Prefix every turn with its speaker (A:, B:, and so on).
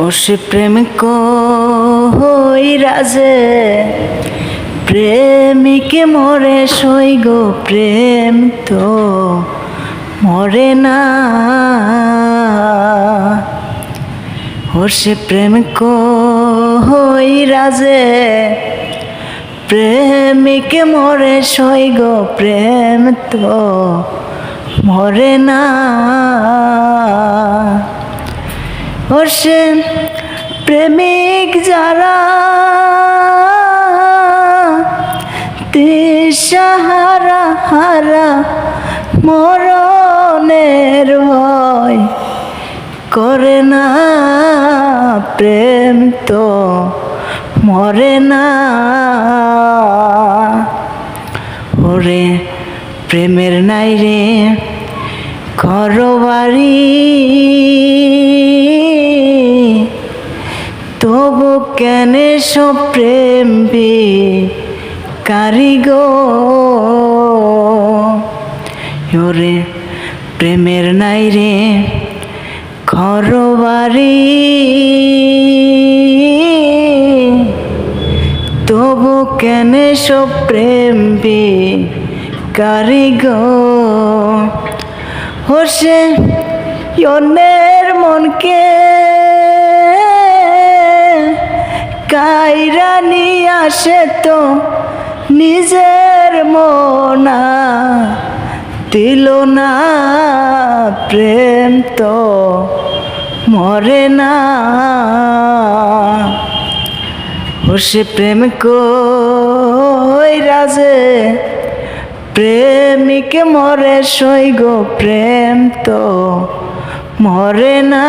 A: ওসে প্রেম কইরা যে প্রেমিকে মরে সই গো, প্রেম তো মরে না। ওসে প্রেম কইরা যে প্রেমিকে মরে সই গো, প্রেম তো মরে না। ওসে প্রেমিক যারা দিশাহারা হারা মরণের ভয় করে না, প্রেম তো মরে না। ওরে প্রেমের নাই রে ঘরবাড়ি, তবু কেন সব প্রেম কারিগো। ওরে প্রেমের নাই রে ঘরবাড়ি, তবু কেন সব প্রেম কারিগো। হোসে অন্যের মনকে কাইরা নিয়ে আসে তো নিজের মনা দিল না, প্রেম তো মরে না। ওসে প্রেম কইরা যে প্রেমিকে মরে সই গো, প্রেম তো মরে না।